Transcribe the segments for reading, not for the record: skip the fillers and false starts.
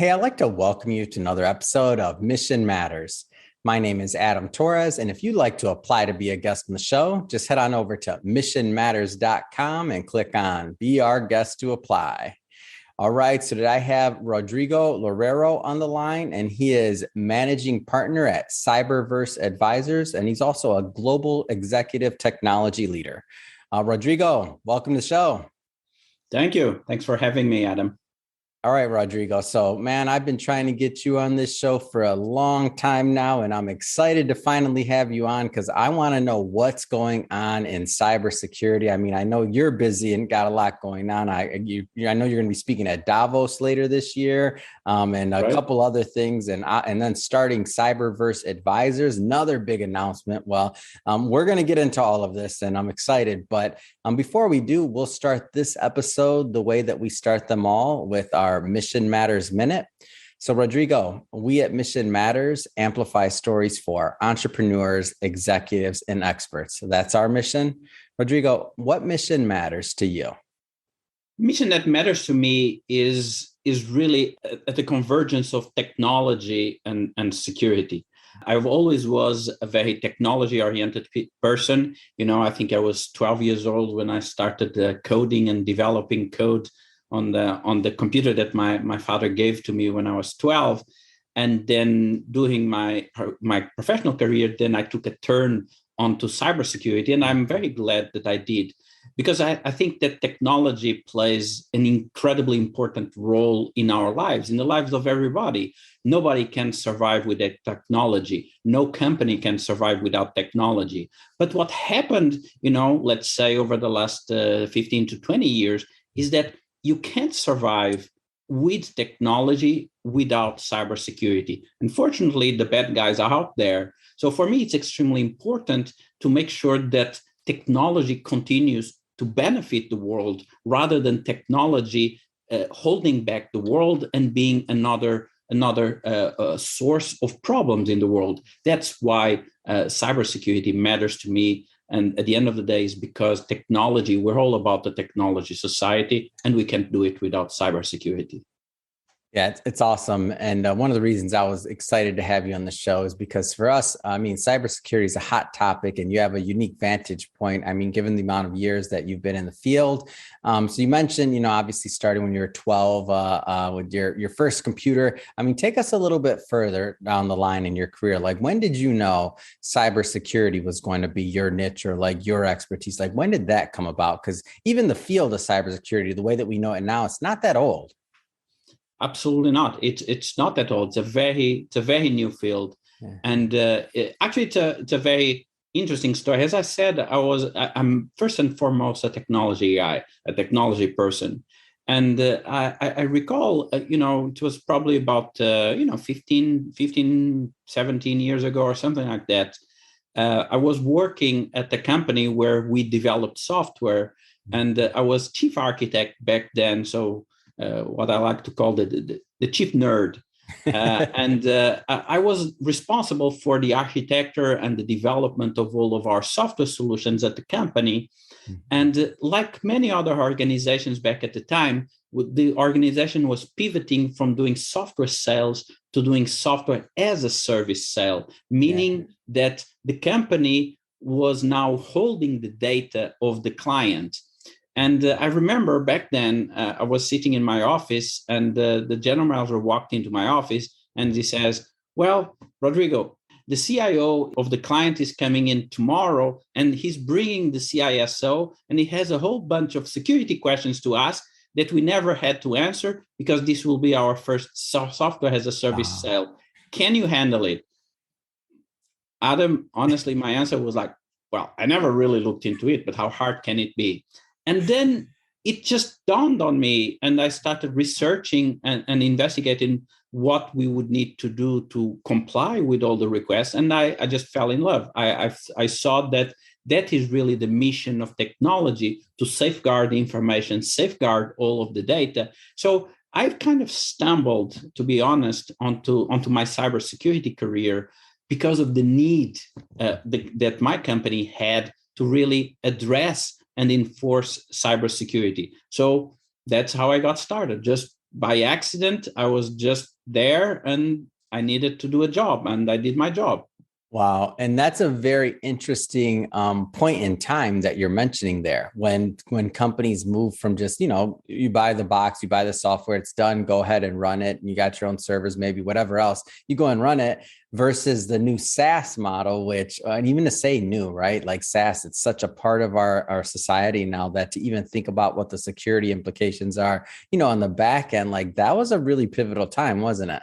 Hey, I'd like to welcome you to another episode of Mission Matters. My name is Adam Torres, and if you'd like to apply to be a guest on the show, just head on over to missionmatters.com and click on Be Our Guest to apply. All right, so today I have Rodrigo Loureiro on the line, and he is managing partner at CyberVerse Advisors, and he's also a global executive technology leader. Rodrigo, welcome to the show. Thank you. Thanks for having me, Adam. All right, Rodrigo. So, man, I've been trying to get you on this show for a long time now, and I'm excited to finally have you on because I want to know what's going on in cybersecurity. I mean, I know you're busy and got a lot going on. I know you're going to be speaking at Davos later this year, and a couple other things, and then starting CyberVerse Advisors, another big announcement. Well, we're going to get into all of this, and I'm excited. But before we do, we'll start this episode the way that we start them all with our Mission Matters Minute. So, Rodrigo, we at Mission Matters amplify stories for entrepreneurs, executives, and experts. So that's our mission. Rodrigo, what mission matters to you? Mission that matters to me is really at the convergence of technology and security. I've always was a very technology-oriented person. You know, I think I was 12 years old when I started coding and developing code on the computer that my father gave to me when I was 12. And then doing my professional career, then I took a turn onto cybersecurity. And I'm very glad that I did, because I think that technology plays an incredibly important role in our lives, in the lives of everybody. Nobody can survive without technology. No company can survive without technology. But what happened, let's say over the last 15 to 20 years, is that you can't survive with technology without cybersecurity. Unfortunately, the bad guys are out there. So for me, it's extremely important to make sure that technology continues to benefit the world rather than technology holding back the world and being another source of problems in the world. That's why cybersecurity matters to me. And at the end of the day, is because technology, we're all about the technology society, and we can't do it without cybersecurity. Yeah, it's awesome. And one of the reasons I was excited to have you on the show is because for us, I mean, cybersecurity is a hot topic and you have a unique vantage point. I mean, given the amount of years that you've been in the field. So you mentioned, obviously starting when you were 12 with your first computer. I mean, take us a little bit further down the line in your career. Like, when did you know cybersecurity was going to be your niche or like your expertise? Like, when did that come about? Because even the field of cybersecurity, the way that we know it now, it's not that old. Absolutely not. It's not at all. It's a very new field, and actually, it's a very interesting story. As I said, I'm first and foremost a technology guy, a technology person, and I recall, it was probably about 15, 17 years ago or something like that. I was working at a company where we developed software, and I was chief architect back then. So. What I like to call the chief nerd. And I was responsible for the architecture and the development of all of our software solutions at the company. Mm-hmm. And like many other organizations back at the time, the organization was pivoting from doing software sales to doing software as a service sale, meaning that the company was now holding the data of the client. And I remember back then, I was sitting in my office and the general manager walked into my office and he says, well, Rodrigo, the CIO of the client is coming in tomorrow and he's bringing the CISO and he has a whole bunch of security questions to ask that we never had to answer because this will be our first software as a service sale. Can you handle it? Adam, honestly, my answer was like, well, I never really looked into it, but how hard can it be? And then it just dawned on me, and I started researching and investigating what we would need to do to comply with all the requests. And I just fell in love. I saw that is really the mission of technology, to safeguard the information, safeguard all of the data. So I've kind of stumbled, to be honest, onto my cybersecurity career because of the need that my company had to really address and enforce cybersecurity. So that's how I got started, just by accident. I was just there and I needed to do a job, and I did my job. Wow. And that's a very interesting point in time that you're mentioning there. When companies move from just, you buy the box, you buy the software, it's done, go ahead and run it. And you got your own servers, maybe whatever else, you go and run it versus the new SaaS model, which, and even to say new, right? Like SaaS, it's such a part of our society now that to even think about what the security implications are, on the back end, like that was a really pivotal time, wasn't it?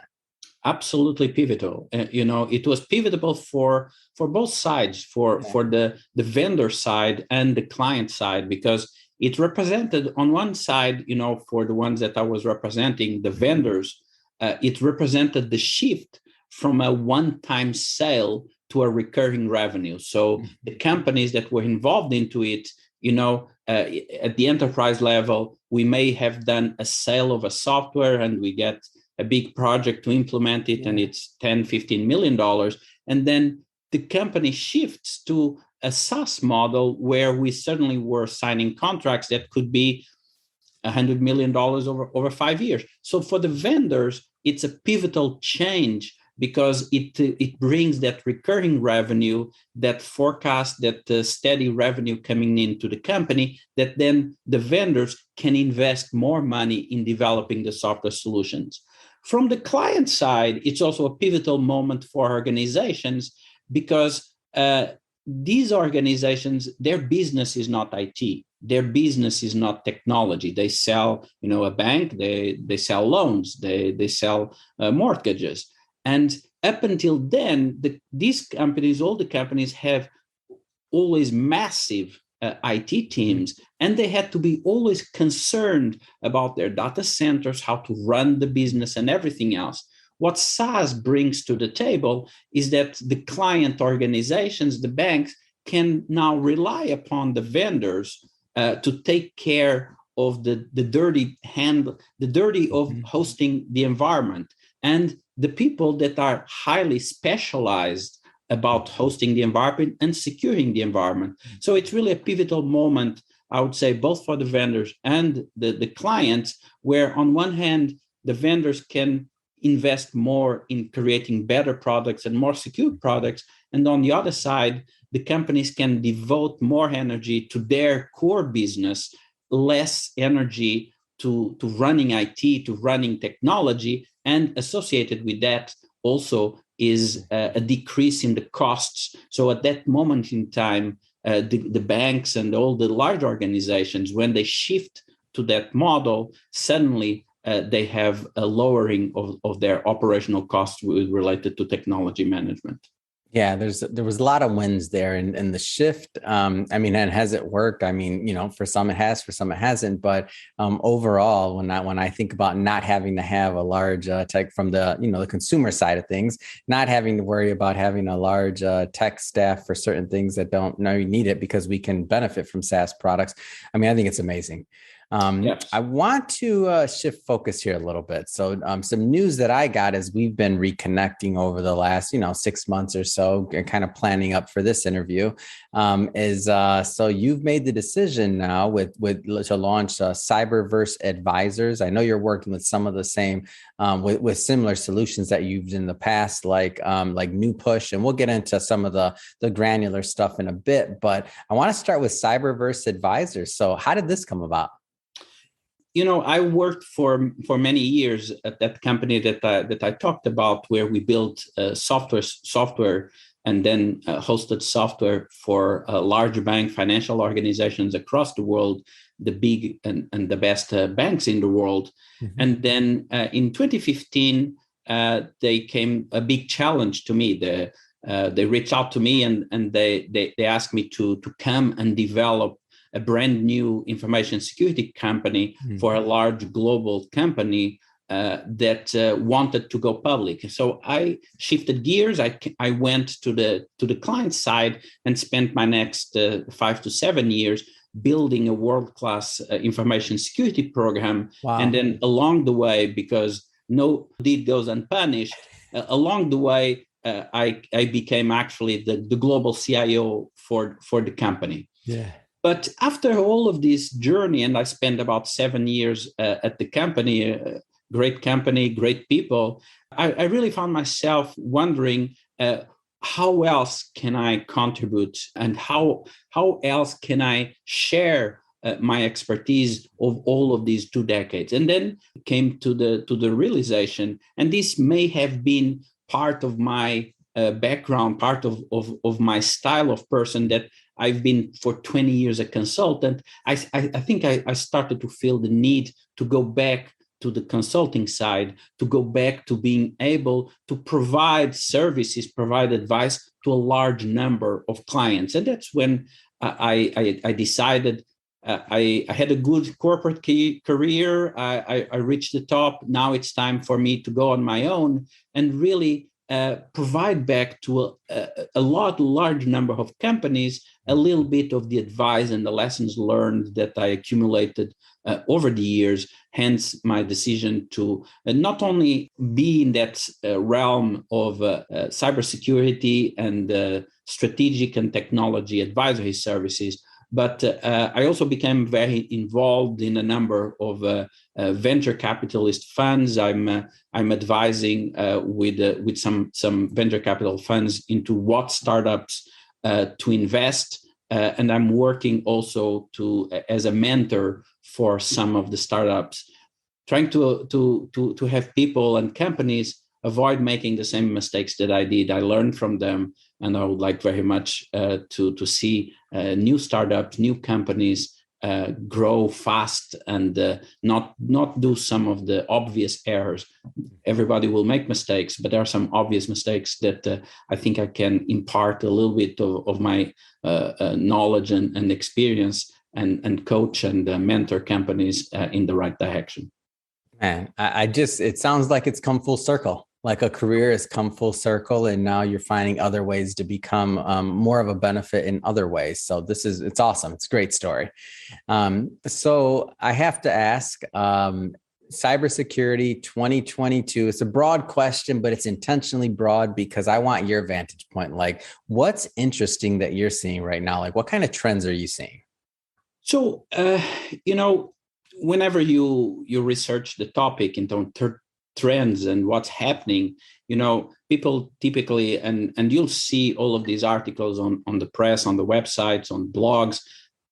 Absolutely pivotal. It was pivotal for both sides, for the vendor side and the client side, because it represented on one side, for the ones that I was representing, the vendors, it represented the shift from a one-time sale to a recurring revenue. So the companies that were involved into it, at the enterprise level, we may have done a sale of a software and we get a big project to implement it, and it's $10-15 million. And then the company shifts to a SaaS model where we suddenly were signing contracts that could be $100 million over 5 years. So for the vendors, it's a pivotal change because it brings that recurring revenue, that forecast, that steady revenue coming into the company, that then the vendors can invest more money in developing the software solutions. From the client side, it's also a pivotal moment for organizations because these organizations, their business is not IT. Their business is not technology. They sell, a bank, they sell loans, they sell mortgages. And up until then, these companies, all the companies have always massive IT teams, and they had to be always concerned about their data centers, how to run the business and everything else. What SaaS brings to the table is that the client organizations, the banks, can now rely upon the vendors to take care of the dirty of hosting the environment, and the people that are highly specialized about hosting the environment and securing the environment. So it's really a pivotal moment, I would say, both for the vendors and the clients, where on one hand, the vendors can invest more in creating better products and more secure products. And on the other side, the companies can devote more energy to their core business, less energy to running IT, to running technology, and associated with that also is a decrease in the costs. So at that moment in time, the banks and all the large organizations, when they shift to that model, suddenly they have a lowering of their operational costs related to technology management. Yeah, there was a lot of wins there, and the shift. And has it worked? For some it has, for some it hasn't. But overall, when I think about not having to have a large tech from the the consumer side of things, not having to worry about having a large tech staff for certain things that don't know you need it because we can benefit from SaaS products. I think it's amazing. Yes. I want to shift focus here a little bit. So some news that I got as we've been reconnecting over the last, 6 months or so, and kind of planning up for this interview, is so you've made the decision now to launch CyberVerse Advisors. I know you're working with some of the same with similar solutions that you've in the past, like New Push, and we'll get into some of the granular stuff in a bit. But I want to start with CyberVerse Advisors. So how did this come about? I worked for many years at that company that I talked about, where we built software and then hosted software for large bank financial organizations across the world, the big and the best banks in the world. Mm-hmm. And then in 2015, they came a big challenge to me. They reached out to me and they asked me to come and develop a brand new information security company for a large global company that wanted to go public. So I shifted gears. I went to the client side and spent my next 5 to 7 years building a world-class information security program. Wow. And then along the way, because no deed goes unpunished, along the way, I became actually the global CIO for the company. Yeah. But after all of this journey, and I spent about 7 years at the company, great company, great people, I really found myself wondering, how else can I contribute, and how else can I share my expertise of all of these 2 decades? And then came to the realization, and this may have been part of my background, part of my style of person, that I've been for 20 years a consultant. I think I started to feel the need to go back to the consulting side, to go back to being able to provide services, provide advice to a large number of clients. And that's when I decided I had a good corporate career. I reached the top. Now it's time for me to go on my own and really provide back to a large number of companies a little bit of the advice and the lessons learned that I accumulated over the years. Hence my decision to not only be in that realm of cybersecurity and strategic and technology advisory services, but I also became very involved in a number of venture capitalist funds. I'm advising with some venture capital funds into what startups to invest, and I'm working also as a mentor for some of the startups, trying to have people and companies avoid making the same mistakes that I did. I learned from them, and I would like very much to see new startups, new companies grow fast and not do some of the obvious errors. Everybody will make mistakes, but there are some obvious mistakes that I think I can impart a little bit of my knowledge and experience and coach and mentor companies in the right direction. Man, it sounds like it's come full circle. Like a career has come full circle, and now you're finding other ways to become more of a benefit in other ways. So it's awesome. It's a great story. So I have to ask, cybersecurity 2022, it's a broad question, but it's intentionally broad because I want your vantage point. Like, what's interesting that you're seeing right now? Like, what kind of trends are you seeing? So, whenever you research the topic into trends and what's happening, people typically, and you'll see all of these articles on the press, on the websites, on blogs,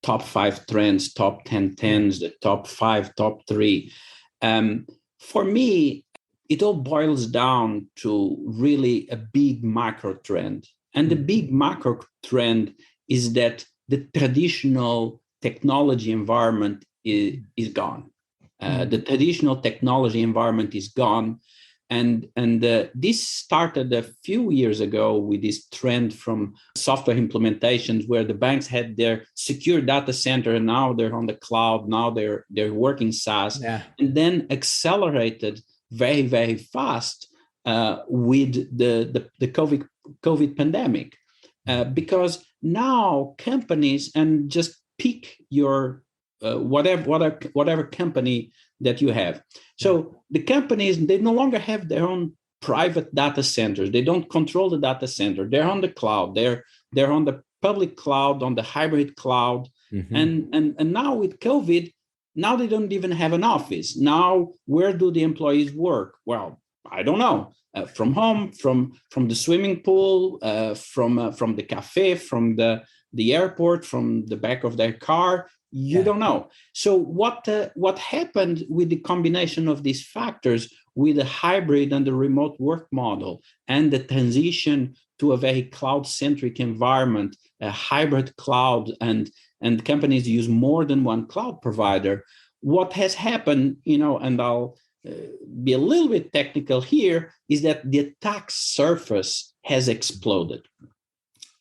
top 5 trends, top 10 trends, the top 5, top 3. For me, it all boils down to really a big macro trend. And the big macro trend is that the traditional technology environment is gone. The traditional technology environment is gone. And this started a few years ago with this trend from software implementations where the banks had their secure data center and now they're on the cloud, now they're working SaaS, and then accelerated very, very fast with the COVID pandemic. Because now companies, and just pick your whatever company that you have. So the companies, they no longer have their own private data centers. They don't control the data center. They're on the cloud. They're on the public cloud, on the hybrid cloud. Mm-hmm. And now with COVID, now they don't even have an office. Now, where do the employees work? Well, I don't know. From home, from the swimming pool, from the cafe, from the airport, from the back of their car. You don't know. So what happened with the combination of these factors, with the hybrid and the remote work model and the transition to a very cloud-centric environment, a hybrid cloud, and companies use more than one cloud provider, what has happened, and I'll be a little bit technical here, is that the attack surface has exploded.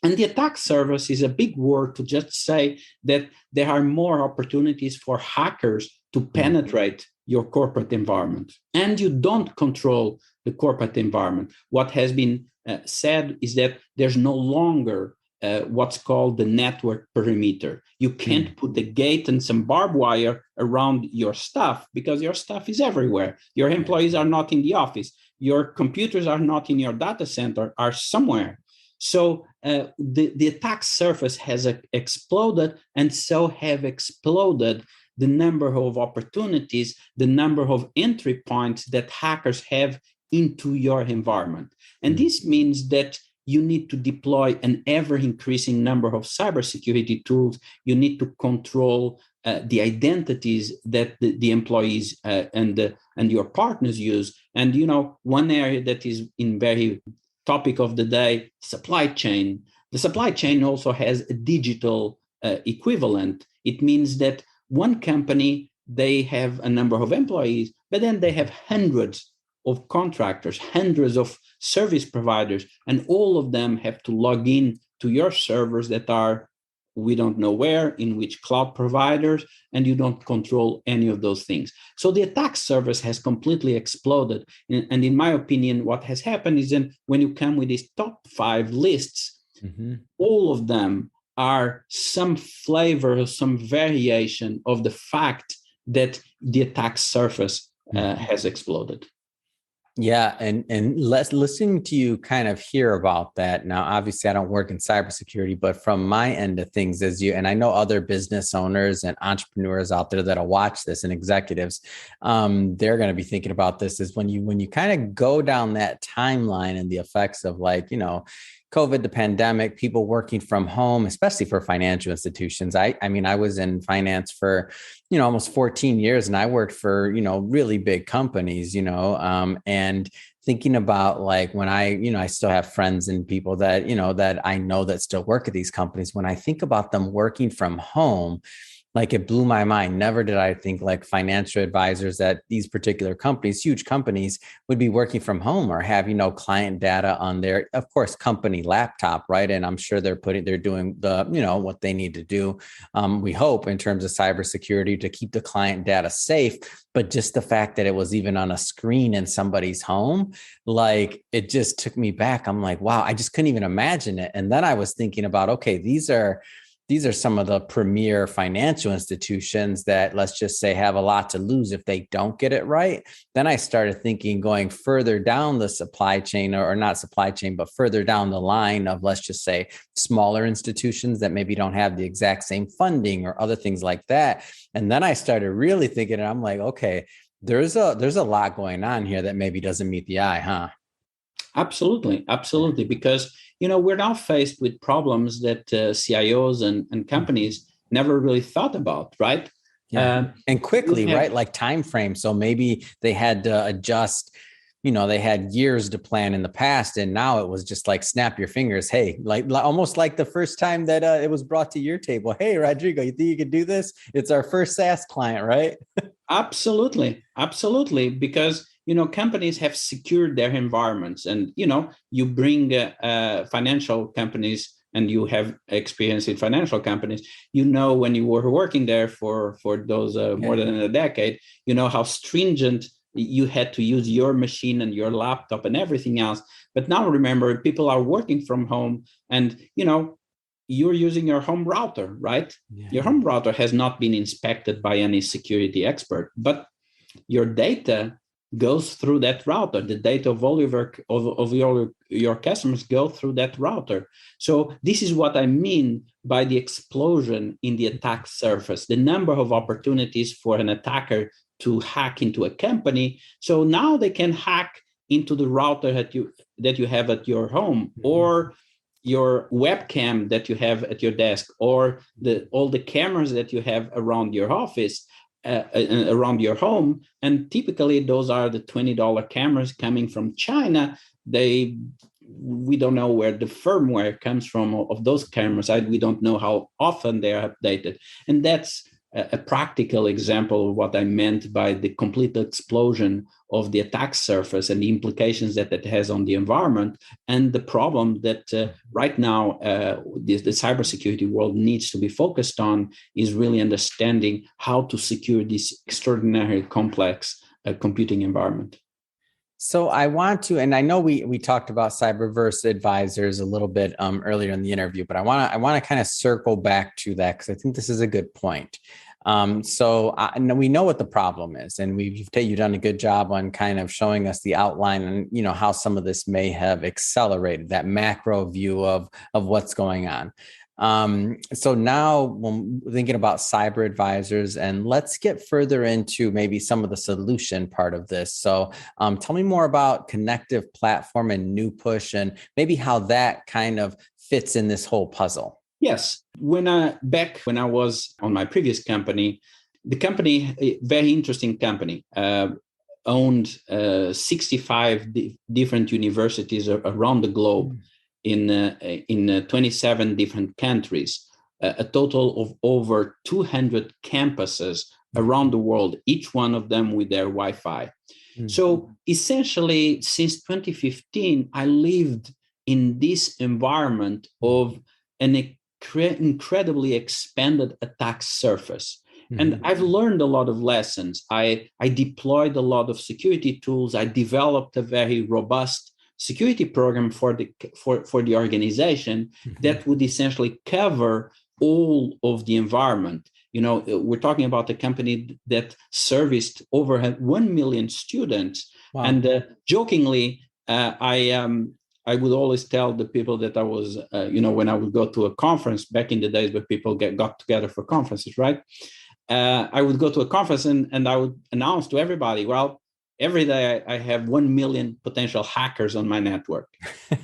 And the attack surface is a big word to just say that there are more opportunities for hackers to penetrate your corporate environment. And you don't control the corporate environment. What has been said is that there's no longer what's called the network perimeter. You can't put a gate and some barbed wire around your stuff because your stuff is everywhere. Your employees are not in the office. Your computers are not in your data center, are somewhere. So the attack surface has exploded, and so have exploded the number of opportunities, the number of entry points that hackers have into your environment. And this means that you need to deploy an ever-increasing number of cybersecurity tools. You need to control the identities that the employees and your partners use. And one area that is in very topic of the day, supply chain. The supply chain also has a digital equivalent. It means that one company, they have a number of employees, but then they have hundreds of contractors, hundreds of service providers, and all of them have to log in to your servers that are, we don't know where, in which cloud providers, and you don't control any of those things. So the attack surface has completely exploded. And in my opinion, what has happened is that when you come with these top 5 lists, all of them are some flavor or some variation of the fact that the attack surface has exploded. Yeah, and listening to you kind of hear about that. Now, obviously, I don't work in cybersecurity, but from my end of things, and I know other business owners and entrepreneurs out there that'll watch this and executives, they're going to be thinking about this is when you kind of go down that timeline and the effects of COVID, the pandemic, people working from home, especially for financial institutions. I mean, I was in finance for, almost 14 years, and I worked for, really big companies, and thinking about when I still have friends and people that, that I know that still work at these companies. When I think about them working from home, it blew my mind. Never did I think financial advisors at these particular companies, huge companies, would be working from home or have, client data on their, of course, company laptop, right? And I'm sure they're doing the, what they need to do. We hope in terms of cybersecurity to keep the client data safe, but just the fact that it was even on a screen in somebody's home, it just took me back. I'm like, wow, I just couldn't even imagine it. And then I was thinking about, okay, these are some of the premier financial institutions that, let's just say, have a lot to lose if they don't get it right. Then I started thinking going further down the supply chain, or not supply chain, but further down the line of, let's just say, smaller institutions that maybe don't have the exact same funding or other things like that. And then I started really thinking, and I'm like, okay, there's a lot going on here that maybe doesn't meet the eye, huh? Absolutely. Because, we're now faced with problems that CIOs and companies never really thought about, right? Yeah. And quickly, right? Like time frame. So maybe they had to adjust, they had years to plan in the past, and now it was just snap your fingers. Hey, almost like the first time that it was brought to your table. Hey, Rodrigo, you think you could do this? It's our first SaaS client, right? Absolutely. Because companies have secured their environments, and you bring financial companies, and you have experience in financial companies. When you were working there for those more than a decade, how stringent you had to use your machine and your laptop and everything else. But now remember, people are working from home, and you're using your home router, right? Yeah. Your home router has not been inspected by any security expert, but your data goes through that router. The data of all of your customers go through that router. So this is what I mean by the explosion in the attack surface, the number of opportunities for an attacker to hack into a company. So now they can hack into the router that you have at your home, or your webcam that you have at your desk, or all the cameras that you have around your office, around your home. And typically those are the $20 cameras coming from China. We don't know where the firmware comes from of those cameras. We don't know how often they are updated. And that's a practical example of what I meant by the complete explosion of the attack surface and the implications that it has on the environment, and the problem that right now the cybersecurity world needs to be focused on is really understanding how to secure this extraordinarily complex computing environment. So I want to, and I know we talked about CyberVerse Advisors a little bit earlier in the interview, but I want to kind of circle back to that because I think this is a good point. So we know what the problem is, and you've done a good job on kind of showing us the outline and how some of this may have accelerated that macro view of what's going on. So now when thinking about cyber advisors, and let's get further into maybe some of the solution part of this. So tell me more about Connective Platform and New Push, and maybe how that kind of fits in this whole puzzle. Yes. Back when I was on my previous company, the company, a very interesting company, owned 65 different universities around the globe in 27 different countries, a total of over 200 campuses around the world, each one of them with their Wi-Fi. Mm-hmm. So essentially, since 2015, I lived in this environment of an incredibly expanded attack surface. Mm-hmm. And I've learned a lot of lessons. I deployed a lot of security tools. I developed a very robust security program for the organization mm-hmm. that would essentially cover all of the environment. You know, we're talking about a company that serviced over 1 million students. Wow. And jokingly, I would always tell the people that I was, when I would go to a conference back in the days where people got together for conferences, right? I would go to a conference and I would announce to everybody, well, every day I have 1 million potential hackers on my network.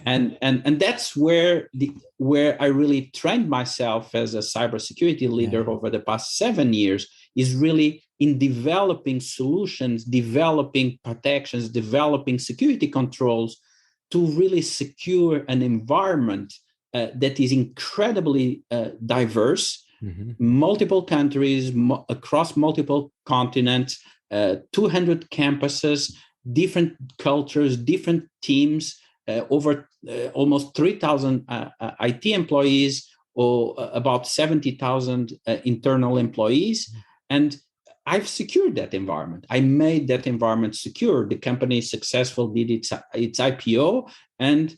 and that's where I really trained myself as a cybersecurity leader over the past 7 years, is really in developing solutions, developing protections, developing security controls to really secure an environment that is incredibly diverse, mm-hmm. multiple countries, across multiple continents, 200 campuses, different cultures, different teams, over almost 3,000 IT employees, or about 70,000 internal employees. Mm-hmm. And I've secured that environment. I made that environment secure. The company is successful, did its IPO, and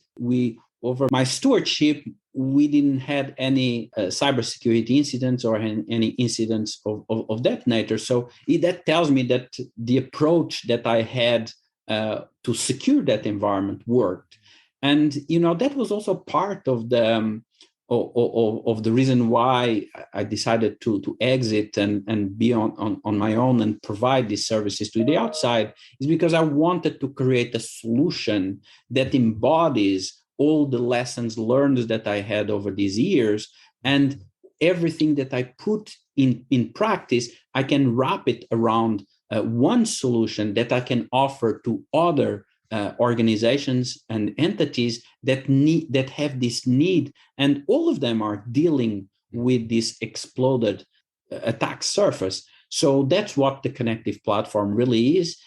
over my stewardship, we didn't have any cybersecurity incidents or any incidents of that nature. So that tells me that the approach that I had to secure that environment worked. And, that was also part of the reason why I decided to exit and be on my own and provide these services to the outside, is because I wanted to create a solution that embodies all the lessons learned that I had over these years, and everything that I put in practice, I can wrap it around one solution that I can offer to other organizations and entities that have this need, and all of them are dealing with this exploded attack surface. So that's what the Connective Platform really is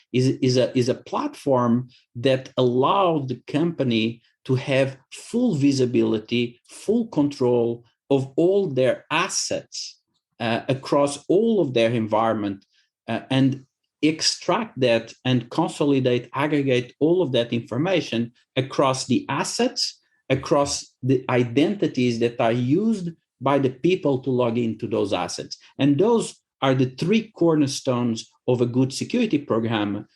a platform that allows the company to have full visibility, full control of all their assets across all of their environment, and extract that and consolidate, aggregate all of that information across the assets, across the identities that are used by the people to log into those assets. And those are the three cornerstones of a good security program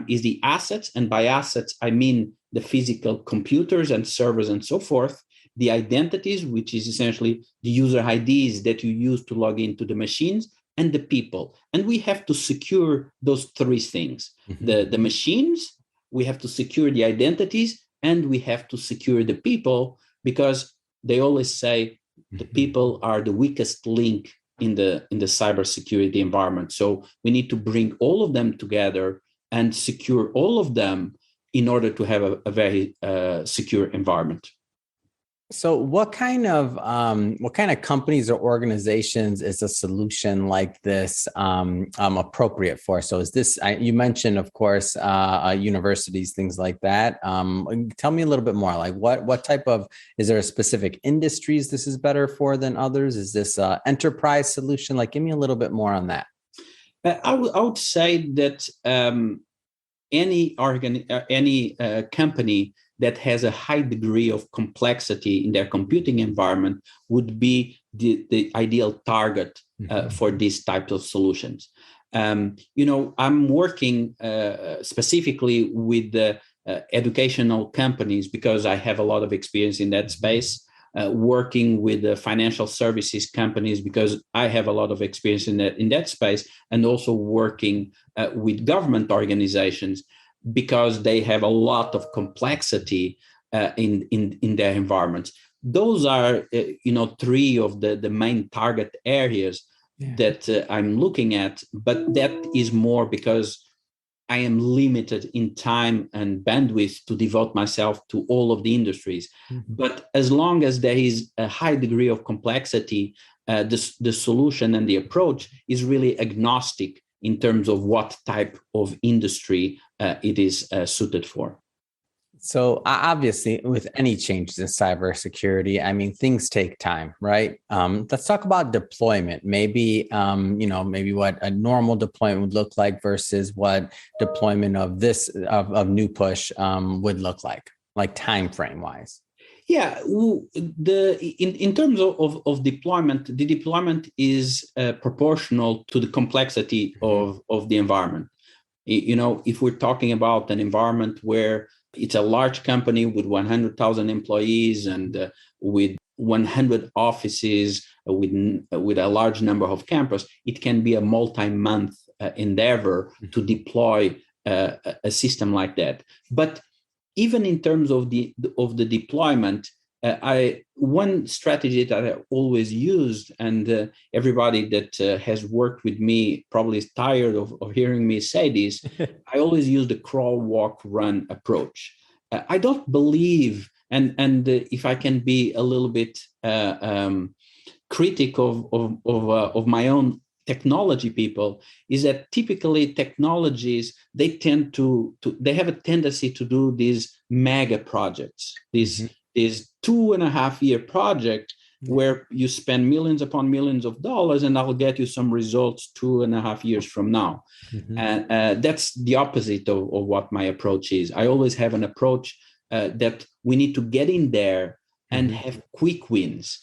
is the assets, and by assets, I mean the physical computers and servers and so forth, the identities, which is essentially the user IDs that you use to log into the machines, and the people. And we have to secure those three things. Mm-hmm. The machines, we have to secure the identities, and we have to secure the people, because they always say the people are the weakest link in the cybersecurity environment. So we need to bring all of them together and secure all of them in order to have a very secure environment. So what kind of companies or organizations is a solution like this appropriate for? So is this, you mentioned, of course, universities, things like that. Tell me a little bit more, like what type of, is there a specific industries this is better for than others? Is this an enterprise solution? Like, give me a little bit more on that. I would say that any company that has a high degree of complexity in their computing environment would be the ideal target for these types of solutions. I'm working specifically with the educational companies because I have a lot of experience in that space. working with the financial services companies, because I have a lot of experience in that space, and also working with government organizations, because they have a lot of complexity in their environments. Those are, three of the main target areas that I'm looking at, but that is more because I am limited in time and bandwidth to devote myself to all of the industries. Mm-hmm. But as long as there is a high degree of complexity, the solution and the approach is really agnostic in terms of what type of industry it is suited for. So obviously, with any changes in cybersecurity, I mean, things take time, right? Let's talk about deployment. Maybe, maybe what a normal deployment would look like versus what deployment of new push would look like time frame wise. Yeah, in terms of deployment, the deployment is proportional to the complexity of the environment. If we're talking about an environment where it's a large company with 100,000 employees and with 100 offices, with a large number of campus, it can be a multi-month endeavor to deploy a system like that. But even in terms of the deployment, one strategy that I always used, and everybody that has worked with me probably is tired of hearing me say this, I always use the crawl, walk, run approach. I don't believe, and if I can be a little bit critic of my own technology people, is that typically technologies, they tend to they have a tendency to do these mega projects, these 2.5-year project where you spend millions upon millions of dollars and I'll get you some results 2.5 years from now. And that's the opposite of what my approach is. I always have an approach that we need to get in there and have quick wins.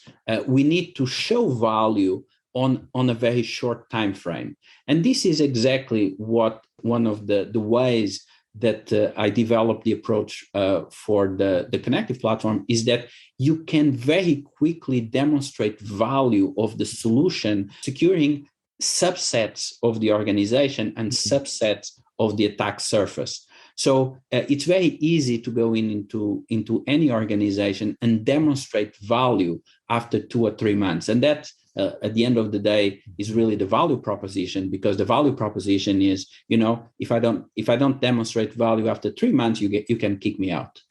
We need to show value on a very short time frame. And this is exactly what one of the ways that I developed the approach for the Connective platform is that you can very quickly demonstrate value of the solution, securing subsets of the organization and subsets of the attack surface. So it's very easy to go into any organization and demonstrate value after 2 or 3 months. And that, at the end of the day, is really the value proposition, because the value proposition is, if I don't demonstrate value after 3 months, you can kick me out.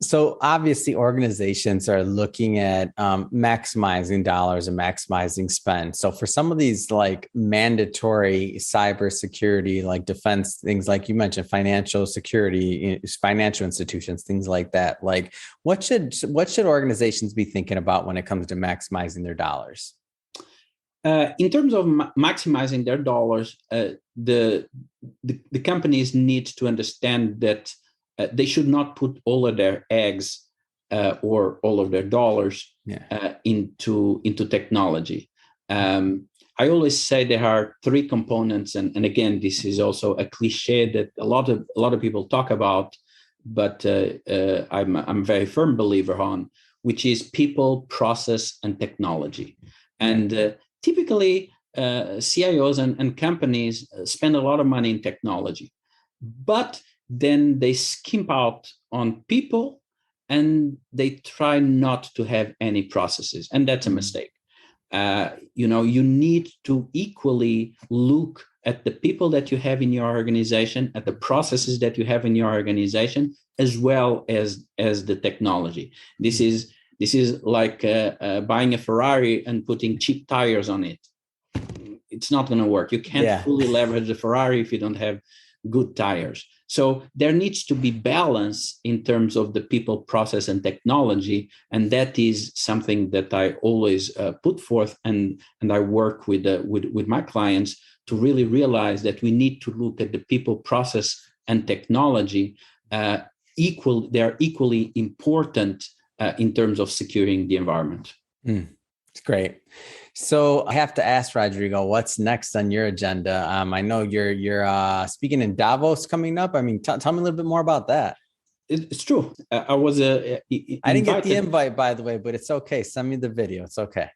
So obviously organizations are looking at maximizing dollars and maximizing spend. So for some of these like mandatory cybersecurity, like defense things, like you mentioned, financial security, financial institutions, things like that, like what should organizations be thinking about when it comes to maximizing their dollars? In terms of maximizing their dollars, the companies need to understand that they should not put all of their eggs or all of their dollars into technology. I always say there are 3 components, and again, this is also a cliche that a lot of people talk about, but I'm a very firm believer on, which is people, process, and technology. And typically, CIOs and companies spend a lot of money in technology, but then they skimp out on people and they try not to have any processes. And that's a mistake. You need to equally look at the people that you have in your organization, at the processes that you have in your organization, as well as the technology. This is like buying a Ferrari and putting cheap tires on it. It's not going to work. You can't fully leverage the Ferrari if you don't have good tires. So there needs to be balance in terms of the people, process, and technology, and that is something that I always put forth, and I work with my clients to really realize that we need to look at the people, process, and technology equal. They are equally important in terms of securing the environment. It's great. So I have to ask, Rodrigo, what's next on your agenda? I know you're speaking in Davos coming up. I mean, tell me a little bit more about that. It's true. I was I didn't get the invite, by the way, but it's okay. Send me the video. It's okay.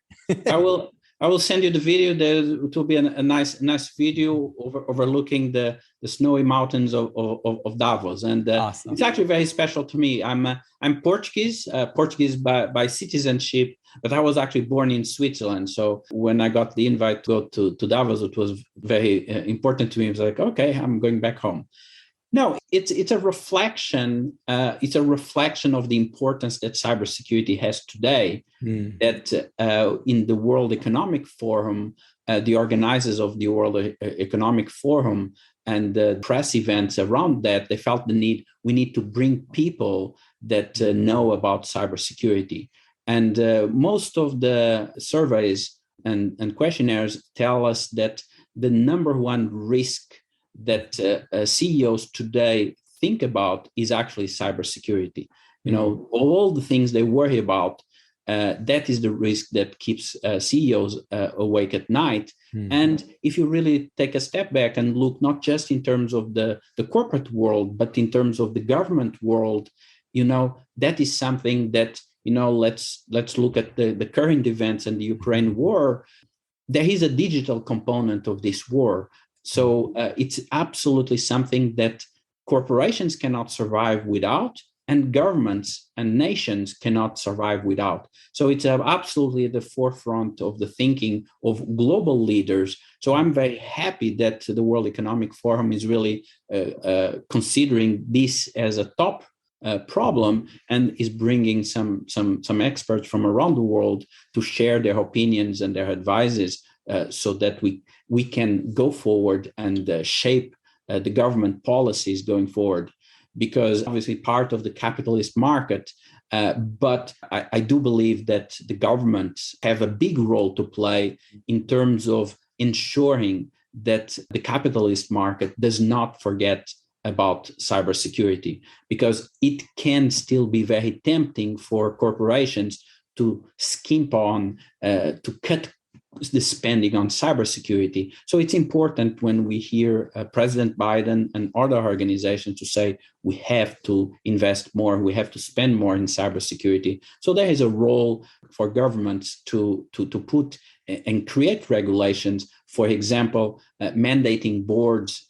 I will send you the video. It will be a nice video overlooking the snowy mountains of Davos, and Awesome. It's actually very special to me. I'm Portuguese, Portuguese by citizenship, but I was actually born in Switzerland. So when I got the invite to go to Davos, it was very important to me. It was like, okay, I'm going back home. No, it's a reflection. It's a reflection of the importance that cybersecurity has today. That in the World Economic Forum, the organizers of the World Economic Forum and the press events around that, they felt the need. We need to bring people that know about cybersecurity. And most of the surveys and questionnaires tell us that the number one risk that CEOs today think about is actually cybersecurity. You know, all the things they worry about, that is the risk that keeps CEOs awake at night. And if you really take a step back and look not just in terms of the corporate world, but in terms of the government world, you know, that is something that, you know, let's look at the current events and the Ukraine war. There is a digital component of this war. So it's absolutely something that corporations cannot survive without, and governments and nations cannot survive without. So it's absolutely at the forefront of the thinking of global leaders. So I'm very happy that the World Economic Forum is really considering this as a top problem and is bringing some experts from around the world to share their opinions and their advices so that we can go forward and shape the government policies going forward. Because obviously part of the capitalist market, but I do believe that the governments have a big role to play in terms of ensuring that the capitalist market does not forget about cybersecurity, because it can still be very tempting for corporations to skimp on, to cut the spending on cybersecurity. So it's important when we hear President Biden and other organizations to say we have to invest more, we have to spend more in cybersecurity. So there is a role for governments to put and create regulations, for example, mandating boards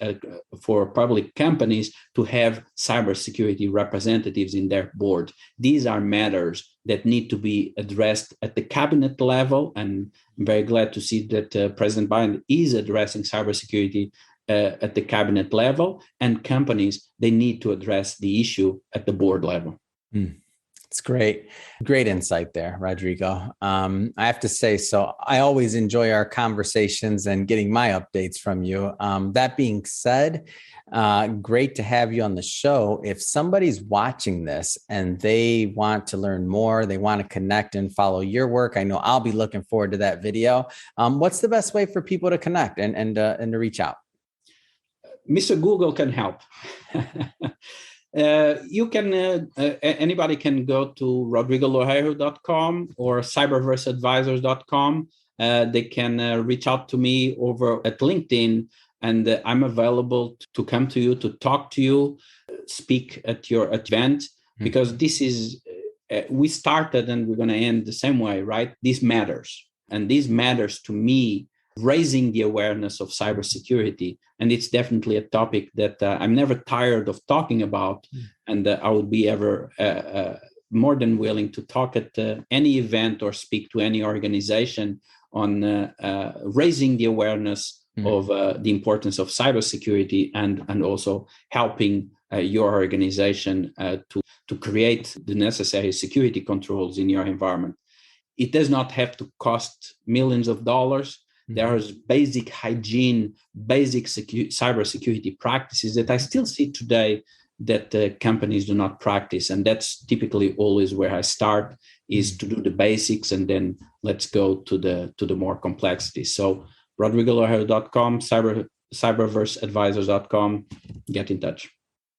for public companies to have cybersecurity representatives in their board. These are matters that need to be addressed at the cabinet level, and I'm very glad to see that President Biden is addressing cybersecurity at the cabinet level, and companies, they need to address the issue at the board level. It's great. Great insight there, Rodrigo. I have to say, so I always enjoy our conversations and getting my updates from you. That being said, great to have you on the show. If somebody's watching this and they want to learn more, they want to connect and follow your work, I know I'll be looking forward to that video. What's the best way for people to connect and to reach out? Mr. Google can help. You can, anybody can go to rodrigoloureiro.com or cyberverseadvisors.com. They can reach out to me over at LinkedIn, and I'm available to come to you, to talk to you, speak at your event, because this is, we started and we're going to end the same way, right? This matters. And this matters to me, raising the awareness of cybersecurity. And it's definitely a topic that I'm never tired of talking about. And I would be ever more than willing to talk at any event or speak to any organization on raising the awareness of the importance of cybersecurity, and also helping your organization to create the necessary security controls in your environment. It does not have to cost millions of dollars. There is basic hygiene, basic cybersecurity practices that I still see today that companies do not practice. And that's typically always where I start, is to do the basics, and then let's go to the more complexities. So rodrigoloureiro.com, cyberverseadvisors.com, get in touch.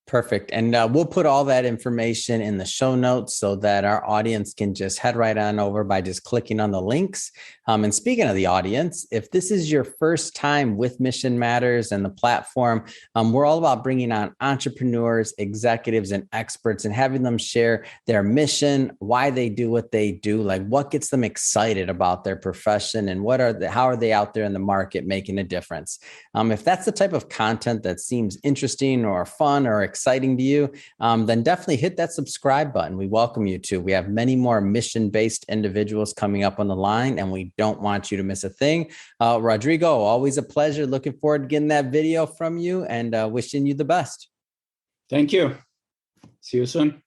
Perfect. And we'll put all that information in the show notes so that our audience can just head right on over by just clicking on the links. And speaking of the audience, if this is your first time with Mission Matters and the platform, we're all about bringing on entrepreneurs, executives, and experts and having them share their mission, why they do what they do, like what gets them excited about their profession, and how are they out there in the market making a difference. If that's the type of content that seems interesting or fun or exciting to you, then definitely hit that subscribe button. We welcome you to. We have many more mission-based individuals coming up on the line, and we don't want you to miss a thing. Rodrigo, always a pleasure. Looking forward to getting that video from you, and wishing you the best. Thank you. See you soon.